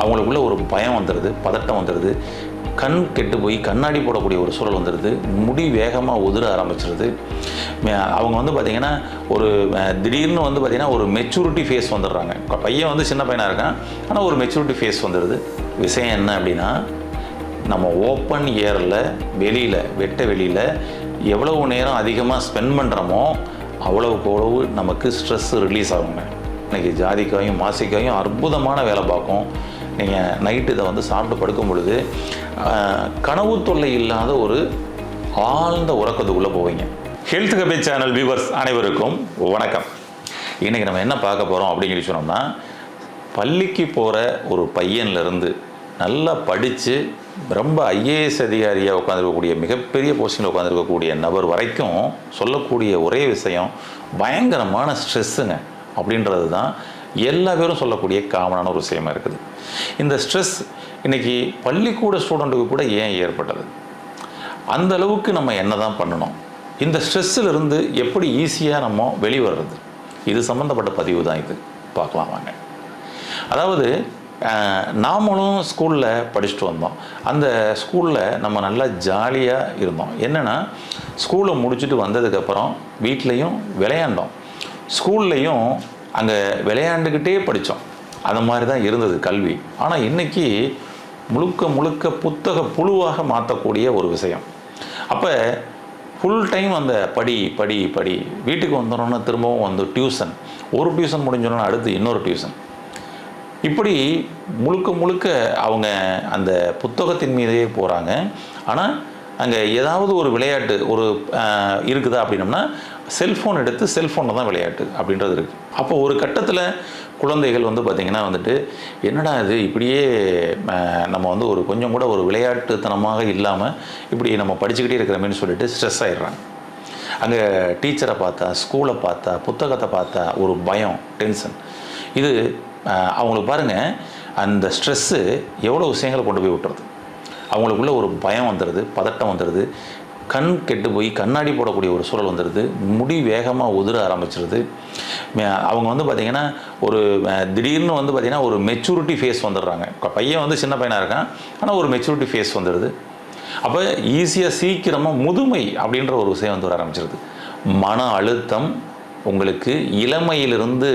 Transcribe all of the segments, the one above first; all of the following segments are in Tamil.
அவங்களுக்குள்ள ஒரு பயம் வந்துடுது, பதட்டம் வந்துடுது, கண் கெட்டு போய் கண்ணாடி போடக்கூடிய ஒரு சூழல் வந்துடுது, முடி வேகமாக உதிர ஆரம்பிச்சிருது. அவங்க வந்து பார்த்திங்கன்னா ஒரு திடீர்னு வந்து பார்த்திங்கன்னா ஒரு மெச்சூரிட்டி ஃபேஸ் வந்துடுறாங்க. பையன் வந்து சின்ன பையனாக இருக்கான், ஆனால் ஒரு மெச்சூரிட்டி ஃபேஸ் வந்துடுது. விஷயம் என்ன அப்படின்னா, நம்ம ஓப்பன் ஏரில் வெளியில் வெட்ட வெளியில் எவ்வளவு நேரம் அதிகமாக ஸ்பெண்ட் பண்ணுறோமோ அவ்வளவுக்கு அவ்வளவு நமக்கு ஸ்ட்ரெஸ் ரிலீஸ் ஆகுங்க. இன்றைக்கி ஜாதிக்காயும் மாசிக்காயும் அற்புதமான வேலை பார்க்கும். நீங்கள் நைட்டு இதை வந்து சாப்பிட்டு படுக்கும் பொழுது கனவு தொல்லை இல்லாத ஒரு ஆழ்ந்த உறக்கத்துக்குள்ளே போவீங்க. ஹெல்த் ஹபேட் சேனல் வியூவர்ஸ் அனைவருக்கும் வணக்கம். இன்றைக்கி நம்ம என்ன பார்க்க போகிறோம் அப்படின்னு சொல்லி சொன்னோம்னா, பள்ளிக்கு போகிற ஒரு பையன்லேருந்து நல்லா படித்து ரொம்ப ஐஏஎஸ் அதிகாரியாக உட்காந்துருக்கக்கூடிய மிகப்பெரிய போஸ்டிங்கில் உட்காந்துருக்கக்கூடிய நபர் வரைக்கும் சொல்லக்கூடிய ஒரே விஷயம் பயங்கரமான ஸ்ட்ரெஸ்ஸுங்க அப்படின்றது தான் எல்லா பேரும் சொல்லக்கூடிய காமனான ஒரு விஷயமா இருக்குது. இந்த ஸ்ட்ரெஸ் இன்றைக்கி பள்ளிக்கூட ஸ்டூடெண்ட்டுக்கு கூட ஏன் ஏற்பட்டது, அந்த அளவுக்கு நம்ம என்ன தான் பண்ணணும், இந்த ஸ்ட்ரெஸ்ஸிலிருந்து எப்படி ஈஸியாக நம்ம வெளிவர்றது, இது சம்மந்தப்பட்ட பதிவு தான் இது. பார்க்கலாம் வாங்க. அதாவது நாமளும் ஸ்கூலில் படிச்சுட்டு வந்தோம். அந்த ஸ்கூலில் நம்ம நல்லா ஜாலியாக இருந்தோம். என்னென்னா, ஸ்கூலை முடிச்சுட்டு வந்ததுக்கப்புறம் வீட்லேயும் விளையாண்டோம், ஸ்கூல்லையும் அங்கே விளையாண்டுக்கிட்டே படித்தோம். அந்த மாதிரி தான் இருந்தது கல்வி. ஆனால் இன்றைக்கி முழுக்க முழுக்க புத்தக புழுவாக மாற்றக்கூடிய ஒரு விஷயம். அப்போ ஃபுல் டைம் அந்த படி படி படி, வீட்டுக்கு வந்துடணுன்னா திரும்பவும் வந்து டியூஷன், ஒரு டியூஷன் முடிஞ்சோன்னா அடுத்து இன்னொரு டியூஷன், இப்படி முழுக்க முழுக்க அவங்க அந்த புத்தகத்தின் மீதே போகிறாங்க. ஆனால் அங்கே ஏதாவது ஒரு விளையாட்டு ஒரு இருக்குதா அப்படின்னம்னா செல்ஃபோன் எடுத்து செல்ஃபோனில் தான் விளையாட்டு அப்படின்றது இருக்குது. அப்போ ஒரு கட்டத்தில் குழந்தைகள் வந்து பார்த்திங்கன்னா வந்துட்டு, என்னடா இது இப்படியே நம்ம வந்து ஒரு கொஞ்சம் கூட ஒரு விளையாட்டுத்தனமாக இல்லாமல் இப்படி நம்ம படிச்சுக்கிட்டே இருக்கிறோமேன்னு சொல்லிட்டு ஸ்ட்ரெஸ் ஆகிடுறாங்க. அங்கே டீச்சரை பார்த்தா, ஸ்கூலை பார்த்தா, புத்தகத்தை பார்த்தா ஒரு பயம், டென்ஷன். இது அவங்களுக்கு பாருங்கள், அந்த ஸ்ட்ரெஸ்ஸு எவ்வளோ விஷயங்களை கொண்டு போய் விட்டுறது. அவங்களுக்குள்ள ஒரு பயம் வந்துடுது, பதட்டம் வந்துடுது, கண் கெட்டு போய் கண்ணாடி போடக்கூடிய ஒரு சூழல் வந்துடுது, முடி வேகமாக உதிர ஆரம்பிச்சிருது. அவங்க வந்து பார்த்திங்கன்னா ஒரு திடீர்னு வந்து பார்த்திங்கன்னா ஒரு மெச்சூரிட்டி ஃபேஸ் வந்துடுறாங்க. பையன் வந்து சின்ன பையனாக இருக்கான், ஆனால் ஒரு மெச்சூரிட்டி ஃபேஸ் வந்துடுது. அப்போ ஈஸியாக சீக்கிரமாக முதுமை அப்படின்ற ஒரு விஷயம் வந்து வர ஆரம்பிச்சிருது. மன அழுத்தம் உங்களுக்கு இளமையிலிருந்து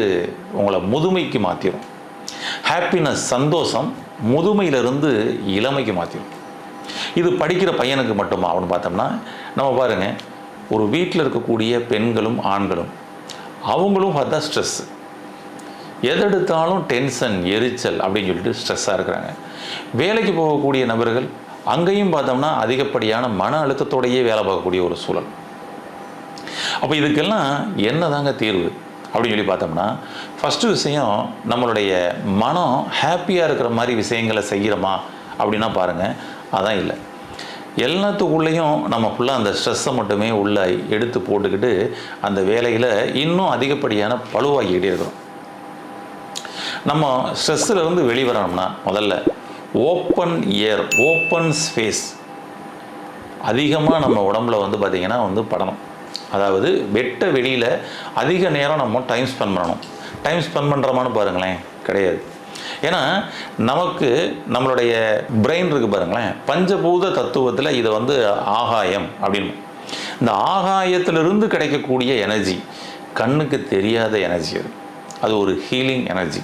உங்களை முதுமைக்கு மாற்றிடும். ஹாப்பினஸ், சந்தோஷம் முதுமையிலிருந்து இளமைக்கு மாற்றிடும். இது படிக்கிற பையனுக்கு மட்டுமா அவனு பார்த்தோம்னா, நம்ம பாருங்கள், ஒரு வீட்டில் இருக்கக்கூடிய பெண்களும் ஆண்களும் அவங்களும் பார்த்தா ஸ்ட்ரெஸ், எதெடுத்தாலும் டென்ஷன், எரிச்சல் அப்படின்னு சொல்லிட்டு ஸ்ட்ரெஸ்ஸாக இருக்கிறாங்க. வேலைக்கு போகக்கூடிய நபர்கள் அங்கேயும் பார்த்தோம்னா அதிகப்படியான மன அழுத்தத்தோடையே வேலை பார்க்கக்கூடிய ஒரு சூழல். அப்போ இதுக்கெல்லாம் என்ன தாங்க தீர்வு அப்படின்னு சொல்லி பார்த்தோம்னா, ஃபஸ்ட்டு விஷயம், நம்மளுடைய மனம் ஹாப்பியாக இருக்கிற மாதிரி விஷயங்களை செய்கிறோமா அப்படின்னா பாருங்கள், அதான் இல்லை. எல்லாத்துக்குள்ளேயும் நம்ம ஃபுல்லாக அந்த ஸ்ட்ரெஸ்ஸை மட்டுமே உள்ளே எடுத்து போட்டுக்கிட்டு அந்த வேலையில் இன்னும் அதிகப்படியான பழுவாகிக்கிட்டே இருக்கிறோம். நம்ம ஸ்ட்ரெஸ்ஸிலிருந்து வெளிவரணும்னா முதல்ல ஓப்பன் ஏர், ஓப்பன் ஸ்பேஸ் அதிகமாக நம்ம உடம்புல வந்து பார்த்திங்கன்னா வந்து படணும். அதாவது வெட்ட வெளியில் அதிக நேரம் நம்ம டைம் ஸ்பெண்ட் பண்ணணும். டைம் ஸ்பெண்ட் பண்ணுறோமான்னு பாருங்களேன், கிடையாது. ஏன்னா நமக்கு நம்மளுடைய பிரெயின் இருக்குது பாருங்களேன், பஞ்சபூத தத்துவத்தில் இதை வந்து ஆகாயம் அப்படின்னு. இந்த ஆகாயத்திலிருந்து கிடைக்கக்கூடிய எனர்ஜி கண்ணுக்கு தெரியாத எனர்ஜி. அது ஒரு ஹீலிங் எனர்ஜி,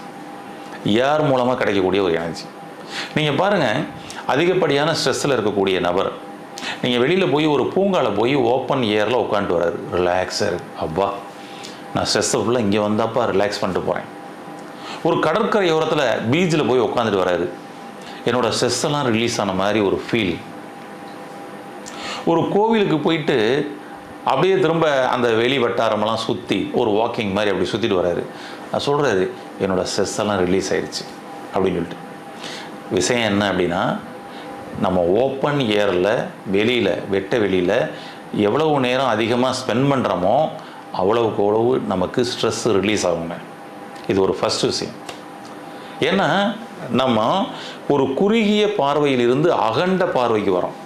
ஏர் மூலமாக கிடைக்கக்கூடிய ஒரு எனர்ஜி. நீங்கள் பாருங்கள், அதிகப்படியான ஸ்ட்ரெஸ்ஸில் இருக்கக்கூடிய நபர் நீங்கள் வெளியில் போய் ஒரு பூங்காவில் போய் ஓப்பன் ஏரில் உட்காந்துட்டு வராரு, ரிலாக்ஸாக இருக்குது, அப்பா நான் ஸ்ட்ரெஸ்ஸை ஃபுல்லாக இங்கே வந்தாப்பா ரிலாக்ஸ் பண்ணிட்டு போகிறேன். ஒரு கடற்கரை ஓரத்தில் பீச்சில் போய் உட்காந்துட்டு வராரு, என்னோடய ஸ்ட்ரெஸ் எல்லாம் ரிலீஸ் ஆன மாதிரி ஒரு ஃபீல். ஒரு கோவிலுக்கு போயிட்டு அப்படியே திரும்ப அந்த வெளி வட்டாரமெல்லாம் சுற்றி ஒரு வாக்கிங் மாதிரி அப்படி சுற்றிட்டு வராரு, சொல்கிறாரு என்னோடய ஸ்ட்ரெஸ் எல்லாம் ரிலீஸ் ஆயிடுச்சு அப்படின்னு சொல்லிட்டு. விஷயம் என்ன அப்படின்னா, நம்ம ஓப்பன் ஏரில் வெளியில் வெட்ட வெளியில் எவ்வளவு நேரம் அதிகமாக ஸ்பெண்ட் பண்ணுறோமோ அவ்வளவுக்கு அவ்வளவு நமக்கு ஸ்ட்ரெஸ் ரிலீஸ் ஆகுங்க. இது ஒரு ஃபஸ்ட்டு விஷயம். ஏன்னா நம்ம ஒரு குறுகிய பார்வையிலிருந்து அகண்ட பார்வைக்கு வரோம்.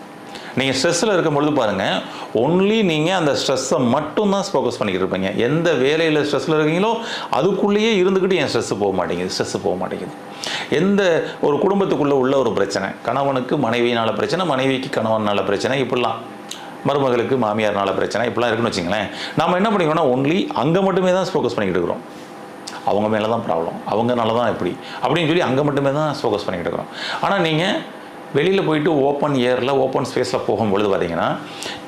நீங்கள் ஸ்ட்ரெஸ்ஸில் இருக்கும்பொழுது பாருங்கள், ஒன்லி நீங்கள் அந்த ஸ்ட்ரெஸ்ஸை மட்டும்தான் ஃபோக்கஸ் பண்ணிக்கிட்டு இருப்பீங்க. எந்த வேலையில் ஸ்ட்ரெஸ்ஸில் இருக்கீங்களோ அதுக்குள்ளேயே இருந்துக்கிட்டு என் ஸ்ட்ரெஸ்ஸு போக மாட்டேங்குது. எந்த ஒரு குடும்பத்துக்குள்ளே உள்ள ஒரு பிரச்சனை, கணவனுக்கு மனைவியினால் பிரச்சனை, மனைவிக்கு கணவனால் பிரச்சனை, இப்படிலாம் மருமகளுக்கு மாமியார்னால பிரச்சனை, இப்படிலாம் இருக்குன்னு வச்சுங்களேன். நம்ம என்ன பண்ணிக்கணும்னா ஒன்லி அங்கே மட்டுமே தான் ஃபோக்கஸ் பண்ணிக்கிட்டு இருக்கிறோம். அவங்க மேலே தான் ப்ராப்ளம், அவங்கனால தான் இப்படி அப்படின்னு சொல்லி அங்கே மட்டுமே தான் ஃபோக்கஸ் பண்ணிக்கிட்டு இருக்கிறோம். ஆனால் நீங்கள் வெளியில் போயிட்டு ஓப்பன் ஏரில் ஓப்பன் ஸ்பேஸில் போகும்பொழுது பார்த்தீங்கன்னா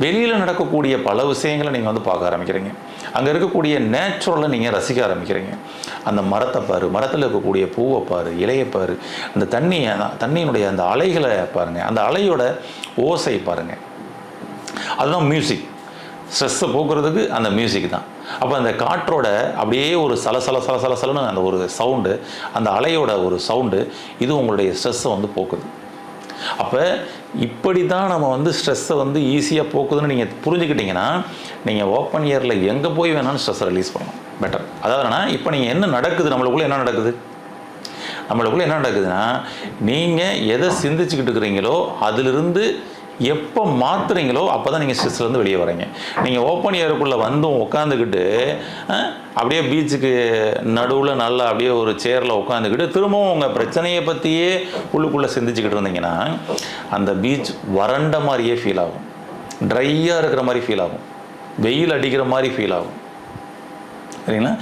வெளியில் நடக்கக்கூடிய பல விஷயங்களை நீங்கள் வந்து பார்க்க ஆரம்பிக்கிறீங்க. அங்கே இருக்கக்கூடிய நேச்சுரலை நீங்கள் ரசிக்க ஆரம்பிக்கிறீங்க. அந்த மரத்தை பாரு, மரத்தில் இருக்கக்கூடிய பூவை பாரு, இலையை பாரு, அந்த தண்ணியினுடைய அந்த அலைகளை பாருங்கள், அந்த அலையோட ஓசை பாருங்கள். அதுதான் மியூசிக். ஸ்ட்ரெஸ்ஸை போக்குறதுக்கு அந்த மியூசிக் தான். அப்போ அந்த காற்றோட அப்படியே ஒரு சலசலன்னு அந்த ஒரு சவுண்டு, அந்த அலையோட ஒரு சவுண்டு, இது உங்களுடைய ஸ்ட்ரெஸ்ஸை வந்து போக்குது. அப்போ இப்படி தான் நம்ம வந்து ஸ்ட்ரெஸ்ஸை வந்து ஈஸியாக போக்குதுன்னு நீங்கள் புரிஞ்சுக்கிட்டிங்கன்னா நீங்கள் ஓப்பன் இயரில் எங்கே போய் வேணாலும் ஸ்ட்ரெஸ்ஸை ரிலீஸ் பண்ணணும், பெட்டர். அதாவதுனா இப்போ நீங்கள் என்ன நடக்குது, நம்மளுக்குள்ளே என்ன நடக்குதுன்னா நீங்கள் எதை சிந்திச்சுக்கிட்டு இருக்கிறீங்களோ அதிலிருந்து எப்போ மாற்றுறீங்களோ அப்போ தான் நீங்கள் ஸ்ட்ரெஸ்லேருந்து வெளியே வரீங்க. நீங்கள் ஓப்பன் ஏருக்குள்ளே வந்தும் உட்காந்துக்கிட்டு அப்படியே பீச்சுக்கு நடுவில் நல்லா அப்படியே ஒரு சேரில் உட்காந்துக்கிட்டு திரும்பவும் உங்கள் பிரச்சனையை பற்றியே உள்ளுக்குள்ளே சிந்திச்சுக்கிட்டு இருந்தீங்கன்னா அந்த பீச் வறண்ட மாதிரியே ஃபீல் ஆகும், ட்ரையாக இருக்கிற மாதிரி ஃபீல் ஆகும், வெயில் அடிக்கிற மாதிரி ஃபீல் ஆகும், சரிங்களா,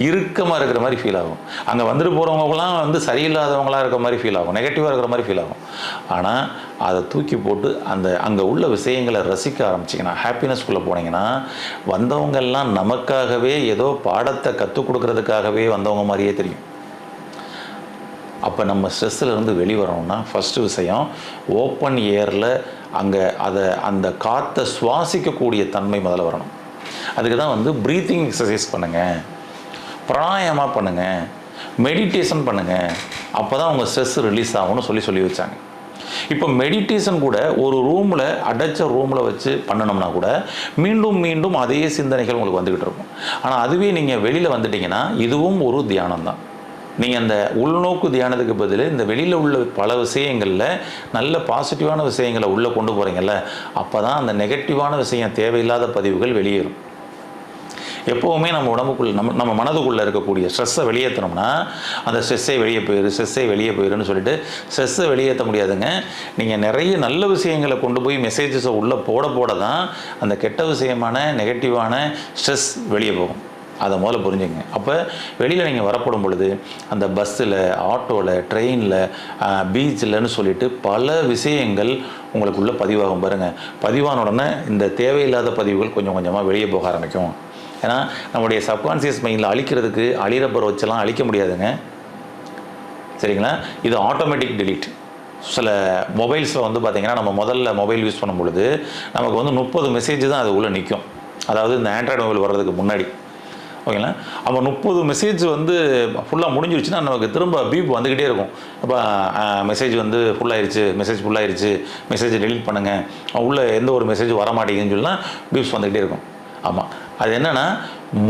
இறுக்கமாக இருக்கிற மாதிரி ஃபீல் ஆகும். அங்கே வந்துட்டு போகிறவங்கலாம் வந்து சரியில்லாதவங்களாக இருக்கிற மாதிரி ஃபீல் ஆகும், நெகட்டிவாக இருக்கிற மாதிரி ஃபீல் ஆகும். ஆனால் அதை தூக்கி போட்டு அங்கே உள்ள விஷயங்களை ரசிக்க ஆரம்பிச்சிங்கன்னா, ஹாப்பினஸ்குள்ளே போனீங்கன்னா வந்தவங்கெல்லாம் நமக்காகவே ஏதோ பாடத்தை கற்றுக் கொடுக்கறதுக்காகவே வந்தவங்க மாதிரியே தெரியும். அப்போ நம்ம ஸ்ட்ரெஸ்ஸிலேருந்து வெளிவரணும்னா ஃபஸ்ட்டு விஷயம் ஓப்பன் ஏரில் அந்த காற்றை சுவாசிக்கக்கூடிய தன்மை முதல்ல வரணும். அதுக்கு தான் வந்து ப்ரீத்திங் எக்ஸசைஸ் பண்ணுங்கள், பிராணாயாமா பண்ணுங்கள், மெடிடேஷன் பண்ணுங்கள், அப்போ தான் உங்கள் ஸ்ட்ரெஸ் ரிலீஸ் ஆகும்னு சொல்லி வச்சாங்க. இப்போ மெடிடேஷன் கூட ஒரு ரூமில் அடைச்ச ரூமில் வச்சு பண்ணணும்னா கூட மீண்டும் அதே சிந்தனைகள் உங்களுக்கு வந்துக்கிட்டு இருக்கும். ஆனால் அதுவே நீங்கள் வெளியில் வந்துட்டிங்கன்னா இதுவும் ஒரு தியானம் தான். நீங்கள் அந்த உள்நோக்கு தியானத்துக்கு பதில் இந்த வெளியில் உள்ள பல விஷயங்களில் நல்ல பாசிட்டிவான விஷயங்களை உள்ளே கொண்டு போகிறீங்கல்ல, அப்போ தான் அந்த நெகட்டிவான விஷயம் தேவையில்லாத பதிவுகள் வெளியேறும். எப்போவுமே நம்ம உடம்புக்குள்ளே நம்ம மனதுக்குள்ளே இருக்கக்கூடிய ஸ்ட்ரெஸ்ஸை வெளியேற்றணும்னா அந்த ஸ்ட்ரெஸ்ஸை வெளியே போயிருன்னு சொல்லிட்டு ஸ்ட்ரெஸ்ஸை வெளியேற்ற முடியாதுங்க. நீங்கள் நிறைய நல்ல விஷயங்களை கொண்டு போய் மெசேஜஸை உள்ளே போட தான் அந்த கெட்ட விஷயமான நெகட்டிவான ஸ்ட்ரெஸ் வெளியே போகும். அதை முதல்ல புரிஞ்சுங்க. அப்போ வெளியில் நீங்கள் வரப்படும் பொழுது அந்த பஸ்ஸில், ஆட்டோவில், ட்ரெயினில், பீச்சில்னு சொல்லிட்டு பல விஷயங்கள் உங்களுக்குள்ளே பதிவாகும் பாருங்கள். பதிவான உடனே இந்த தேவையில்லாத பதிவுகள் கொஞ்சம் கொஞ்சமாக வெளியே போக ஆரம்பிக்கும். ஏன்னா நம்முடைய சப்கான்சியஸ் மைண்டில் அழிக்கிறதுக்கு அழிகிறப்பற வச்செல்லாம் அழிக்க முடியாதுங்க, சரிங்களா. இது ஆட்டோமேட்டிக் டெலீட். சில மொபைல்ஸில் வந்து பார்த்திங்கன்னா நம்ம முதல்ல மொபைல் யூஸ் பண்ணும் பொழுது நமக்கு வந்து 30 மெசேஜ் தான் அது உள்ளே நிற்கும். அதாவது இந்த ஆண்ட்ராய்டு மொபைல் வர்றதுக்கு முன்னாடி, ஓகேங்களா. அப்போ 30 மெசேஜ் வந்து ஃபுல்லாக முடிஞ்சிருச்சுன்னா நமக்கு திரும்ப பீப் வந்துக்கிட்டே இருக்கும். அப்போ மெசேஜ் வந்து ஃபுல்லாகிருச்சு, மெசேஜை டெலீட் பண்ணுங்கள், உள்ளே எந்த ஒரு மெசேஜ் வர மாட்டேங்குதுன்னு சொல்லலாம் பீப்ஸ் வந்துக்கிட்டே இருக்கும். ஆமாம், அது என்னென்னா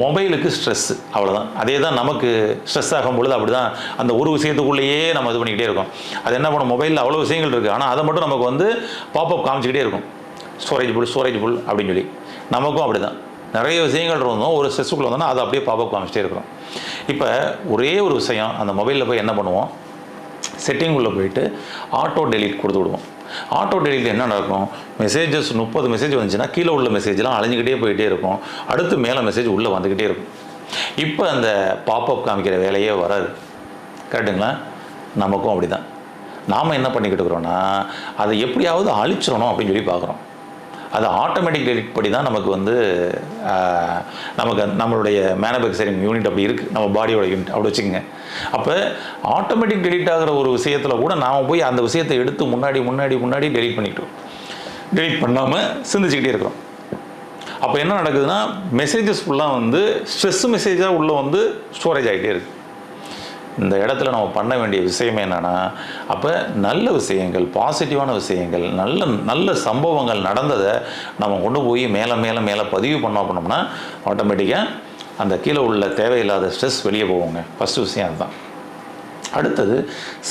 மொபைலுக்கு ஸ்ட்ரெஸ்ஸு, அவ்வளோதான். அதே தான் நமக்கு ஸ்ட்ரெஸ் ஆகும்பொழுது அப்படி தான் அந்த ஒரு விஷயத்துக்குள்ளேயே நம்ம இது பண்ணிக்கிட்டே இருக்கோம். அது என்ன பண்ணும், மொபைலில் அவ்வளோ விஷயங்கள் இருக்குது, ஆனால் அதை மட்டும் நமக்கு வந்து பாப்அப் காமிச்சிக்கிட்டே இருக்கும், ஸ்டோரேஜ் ஃபுல் அப்படின்னு சொல்லி. நமக்கும் அப்படி தான் நிறைய விஷயங்கள் இருந்தோம், ஒரு ஸ்ட்ரெஸ்ஸுக்குள்ளே வந்தோம்னா அதை அப்படியே பாப்அப் காமிச்சிட்டே இருக்கிறோம். இப்போ ஒரே ஒரு விஷயம், அந்த மொபைலில் போய் என்ன பண்ணுவோம், செட்டிங் உள்ளே போயிட்டு ஆட்டோ டெலீட் கொடுத்து விடுவோம். ஆட்டோ டெலீட் என்ன நடக்கும், மெசேஜஸ் 30 மெசேஜ் வந்துச்சுன்னா கீழே உள்ள மெசேஜ்லாம் அழிஞ்சிக்கிட்டே போயிட்டே இருக்கும், அடுத்து மேலே மெசேஜ் உள்ளே வந்துக்கிட்டே இருக்கும். இப்போ அந்த பாப்அப் காமிக்கிற வேலையே வராது, கரெக்டுங்களா. நமக்கும் அப்படி தான். நாம் என்ன பண்ணிக்கிட்டு இருக்கிறோன்னா அதை எப்படியாவது அழிச்சிடணும் அப்படின்னு சொல்லி பார்க்குறோம். அது ஆட்டோமேட்டிக் டெலிட் படி தான் நமக்கு வந்து நம்மளுடைய மேனுஃபேக்சரிங் யூனிட் அப்படி இருக்குது, நம்ம பாடியோட யூனிட் அப்படி வச்சுக்கோங்க. அப்போ ஆட்டோமேட்டிக் டெலிட் ஆகிற ஒரு விஷயத்தில் கூட நாம் போய் அந்த விஷயத்தை எடுத்து முன்னாடி டெலிட் பண்ணாமல் சிந்திச்சுக்கிட்டே இருக்கிறோம். அப்போ என்ன நடக்குதுன்னா மெசேஜஸ் ஃபுல்லாக வந்து ஸ்ட்ரெஸ் மெசேஜாக உள்ளே வந்து ஸ்டோரேஜ் ஆகிட்டே இருக்குது. இந்த இடத்துல நம்ம பண்ண வேண்டிய விஷயமே என்னென்னா, அப்போ நல்ல விஷயங்கள், பாசிட்டிவான விஷயங்கள், நல்ல சம்பவங்கள் நடந்ததை நம்ம கொண்டு போய் மேலே பதிவு பண்ணோம்னா ஆட்டோமேட்டிக்காக அந்த கீழே உள்ள தேவையில்லாத ஸ்ட்ரெஸ் வெளியே போவோங்க. ஃபஸ்ட்டு விஷயம் அதுதான். அடுத்தது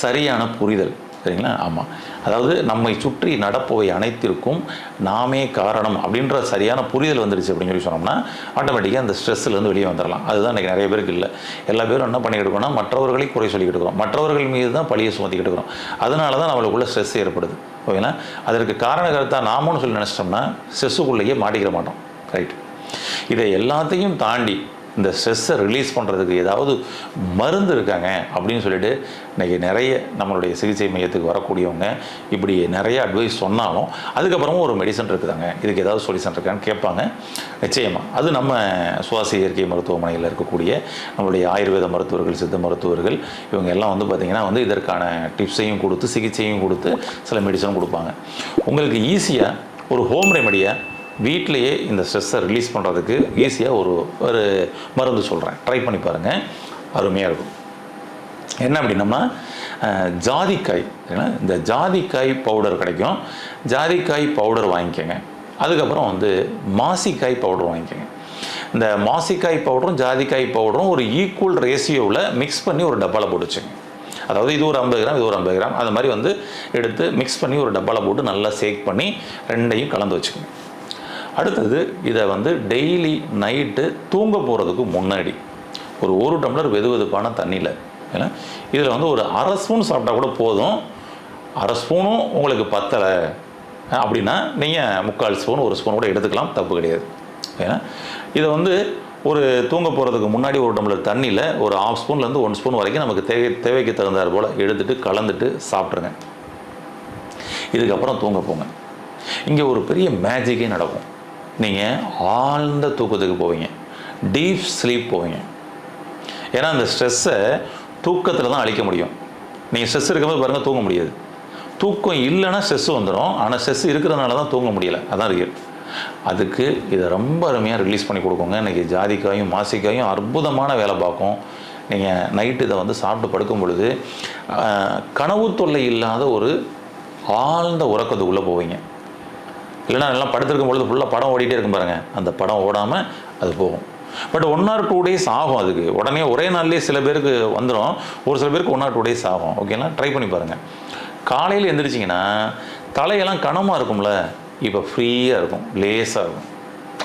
சரியான புரிதல். சரிங்களா? ஆமாம். அதாவது நம்மை சுற்றி நடப்பவை அனைத்திற்கும் நாமே காரணம் அப்படின்ற சரியான புரிதல் வந்துடுச்சு அப்படின்னு சொல்லி சொன்னோம்னா ஆட்டோமேட்டிக்காக அந்த ஸ்ட்ரெஸ்லேருந்து வெளியே வந்துடலாம். அதுதான் இன்றைக்கி நிறைய பேருக்கு இல்லை. எல்லா பேரும் என்ன பண்ணிக்கிட்டு இருக்கோம்னா மற்றவர்களை குறை சொல்லிக்கிட்டு இருக்கிறோம், மற்றவர்கள் மீது தான் பழியை சுமத்திக்கிட்டு இருக்கிறோம். அதனால தான் நம்மளுக்குள்ள ஸ்ட்ரெஸ் ஏற்படுது. ஓகேங்களா? அதற்கு காரணகர்த்தா நாமன்னு சொல்லி நினச்சிட்டோம்னா ஸ்ட்ரெஸ்ஸுக்குள்ளேயே மாட்டிக்கிற மாட்டோம். ரைட். இதை எல்லாத்தையும் தாண்டி இந்த ஸ்ட்ரெஸ்ஸை ரிலீஸ் பண்ணுறதுக்கு ஏதாவது மருந்து இருக்காங்க அப்படின்னு சொல்லிட்டு இன்றைக்கி நிறைய நம்மளுடைய சிகிச்சை மையத்துக்கு வரக்கூடியவங்க இப்படி நிறைய அட்வைஸ் சொன்னாலும் அதுக்கப்புறமும் ஒரு மெடிசன் இருக்குதாங்க, இதுக்கு ஏதாவது சொல்யூஷன் இருக்கான்னு கேட்பாங்க. நிச்சயமாக அது நம்ம சுவாச இயற்கை மருத்துவமனையில் இருக்கக்கூடிய நம்மளுடைய ஆயுர்வேத மருத்துவர்கள், சித்த மருத்துவர்கள் இவங்க எல்லாம் வந்து பார்த்திங்கன்னா வந்து இதற்கான டிப்ஸையும் கொடுத்து சிகிச்சையும் கொடுத்து சில மெடிசனும் கொடுப்பாங்க. உங்களுக்கு ஈஸியாக ஒரு ஹோம் ரெமெடியாக வீட்டிலையே இந்த ஸ்ட்ரெஸ்ஸை ரிலீஸ் பண்ணுறதுக்கு ஈஸியாக ஒரு மருந்து சொல்கிறேன், ட்ரை பண்ணி பாருங்கள், அருமையாக இருக்கும். என்ன அப்படின்னம்னா ஜாதிக்காய், இந்த ஜாதிக்காய் பவுடர் கிடைக்கும். ஜாதிக்காய் பவுடர் வாங்கிக்கோங்க. அதுக்கப்புறம் வந்து மாசிக்காய் பவுடர் வாங்கிக்கோங்க. இந்த மாசிக்காய் பவுடரும் ஜாதிக்காய் பவுடரும் ஒரு ஈக்குவல் ரேஷியோவில் மிக்ஸ் பண்ணி ஒரு டப்பாவில் போட்டு வச்சுங்க. அதாவது இது ஒரு 50 கிராம், இது ஒரு 50 கிராம், அது மாதிரி வந்து எடுத்து மிக்ஸ் பண்ணி ஒரு டப்பாவில் போட்டு நல்லா ஷேக் பண்ணி ரெண்டையும் கலந்து வச்சுக்கோங்க. அடுத்தது இதை வந்து டெய்லி நைட்டு தூங்க போகிறதுக்கு முன்னாடி ஒரு டம்ளர் வெதுவெதுப்பான தண்ணியில், ஏன்னா இதில் வந்து ஒரு அரை ஸ்பூன் சாப்பிட்டா கூட போதும். அரை ஸ்பூனும் உங்களுக்கு பத்தலை அப்படின்னா நீங்கள் 3/4 ஸ்பூன் 1 ஸ்பூன் கூட எடுத்துக்கலாம், தப்பு கிடையாது. ஏன்னா இதை வந்து ஒரு தூங்க போகிறதுக்கு முன்னாடி ஒரு டம்ளர் தண்ணியில் ஒரு 1/2 ஸ்பூன்லேருந்து 1 ஸ்பூன் வரைக்கும் நமக்கு தேவைக்கு தகுந்தார் போல் எடுத்துகிட்டு கலந்துட்டு சாப்பிட்ருங்க. இதுக்கப்புறம் தூங்க போங்க. இங்கே ஒரு பெரிய மேஜிக்கே நடக்கும். நீங்கள் ஆழ்ந்த தூக்கத்துக்கு போவீங்க, டீப் ஸ்லீப் போவீங்க. ஏன்னா அந்த ஸ்ட்ரெஸ்ஸை தூக்கத்தில் தான் அழிக்க முடியும். நீங்கள் ஸ்ட்ரெஸ் இருக்கும்போது பாருங்கள் தூங்க முடியாது. தூக்கம் இல்லைன்னா ஸ்ட்ரெஸ் வந்துடும், ஆனால் ஸ்ட்ரெஸ் இருக்கிறதுனால தான் தூங்க முடியலை. அதான் ரியல். அதுக்கு இதை ரொம்ப அருமையாக ரிலீஸ் பண்ணி கொடுக்குங்க. இன்றைக்கி ஜாதிக்காயும் மாசிக்காயும் அற்புதமான வேலை பார்க்கும். நீங்கள் நைட்டு இதை வந்து சாப்பிட்டு படுக்கும் பொழுது கனவு தொல்லை இல்லாத ஒரு ஆழ்ந்த உறக்கத்துக்குள்ளே போவீங்க. இல்லைனா எல்லாம் படுத்திருக்கும் பொழுது ஃபுல்லாக படம் ஓடிட்டே இருக்கும் பாருங்கள், அந்த படம் ஓடாமல் அது போகும். பட் 1 or 2 days ஆகும். அதுக்கு உடனே ஒரே நாள்லேயே சில பேருக்கு வந்துடும், ஒரு சில பேருக்கு 1 or 2 days ஆகும். ஓகேங்களா? ட்ரை பண்ணி பாருங்கள். காலையில் எழுந்திரிச்சிங்கன்னா தலையெல்லாம் கனமாக இருக்கும்ல, இப்போ ஃப்ரீயாக இருக்கும், லேஸாக இருக்கும்.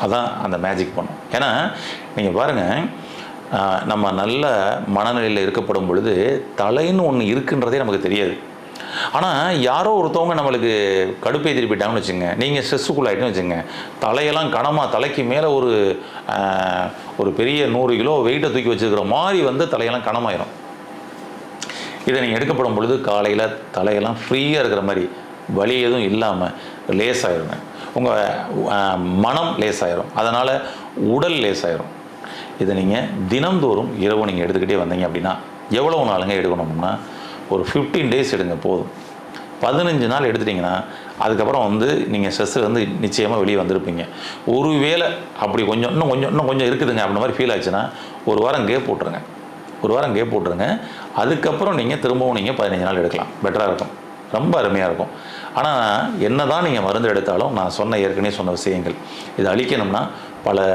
அதான் அந்த மேஜிக் பண்ணும். ஏன்னா நீங்கள் பாருங்கள், நம்ம நல்ல மனநிலையில் இருக்கப்படும் பொழுது தலைன்னு ஒன்று இருக்குன்றதே நமக்கு தெரியாது. ஆனால் யாரோ ஒருத்தவங்க நம்மளுக்கு கடுப்பை திருப்பிட்டாங்கன்னு வச்சுங்க, நீங்கள் ஸ்ட்ரெஸ்ஸுக்குள்ளாயிட்டுன்னு வச்சுங்க, தலையெல்லாம் கனமாக தலைக்கு மேலே ஒரு பெரிய 100 கிலோ வெயிட்டை தூக்கி வச்சுருக்கிற மாதிரி வந்து தலையெல்லாம் கனமாயிரும். இதை நீங்கள் எடுக்கப்படும் பொழுது காலையில் தலையெல்லாம் ஃப்ரீயாக இருக்கிற மாதிரி, வலி எதுவும் இல்லாமல் லேசாயிருங்க. உங்கள் மனம் லேசாயிரும், அதனால் உடல் லேசாயிரும். இதை நீங்கள் தினந்தோறும் இரவு நீங்கள் எடுத்துக்கிட்டே வந்தீங்க அப்படின்னா எவ்வளோ நாளுங்க எடுக்கணும்னா ஒரு 15 days எடுங்க போதும். 15 நாள் எடுத்துட்டிங்கன்னா அதுக்கப்புறம் வந்து நீங்கள் ஸ்ட்ரெஸ்ஸுலேருந்து நிச்சயமாக வெளியே வந்திருப்பீங்க. ஒருவேளை அப்படி இன்னும் கொஞ்சம் இருக்குதுங்க அப்படின்ற மாதிரி ஃபீல் ஆச்சுன்னா ஒரு வாரம் கேப் போட்டுருங்க. அதுக்கப்புறம் நீங்கள் திரும்பவும் 15 நாள் எடுக்கலாம். பெட்டராக இருக்கும், ரொம்ப அருமையாக இருக்கும். ஆனால் என்ன தான் நீங்கள் மருந்து எடுத்தாலும் நான் ஏற்கனவே சொன்ன விஷயங்கள் இதை அழிக்கணும்னா பல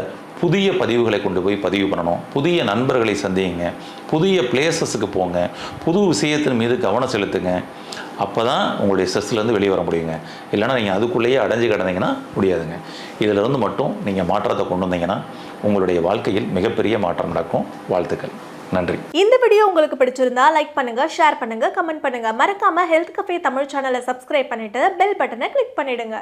புதிய பதிவுகளை கொண்டு போய் பதிவு பண்ணணும், புதிய நண்பர்களை சந்திங்க, புதிய பிளேசஸுக்கு போங்க, புது விஷயத்தின் மீது கவனம் செலுத்துங்க. அப்போ தான் உங்களுடைய ஸ்ட்ரெஸ்லேருந்து வெளியே வர முடியுங்க. இல்லைனா நீங்கள் அதுக்குள்ளேயே அடைஞ்சு கிடந்தீங்கன்னா முடியாதுங்க. இதிலிருந்து மட்டும் நீங்கள் மாற்றத்தை கொண்டு வந்தீங்கன்னா உங்களுடைய வாழ்க்கையில் மிகப்பெரிய மாற்றம் நடக்கும். வாழ்த்துக்கள். நன்றி. இந்த வீடியோ உங்களுக்கு பிடிச்சிருந்தா லைக் பண்ணுங்க, ஷேர் பண்ணுங்க, கமெண்ட் பண்ணுங்க. மறக்காம ஹெல்த் கஃபே தமிழ் சேனலை சப்ஸ்கிரைப் பண்ணிட்டு பெல் பட்டனை கிளிக் பண்ணிடுங்க.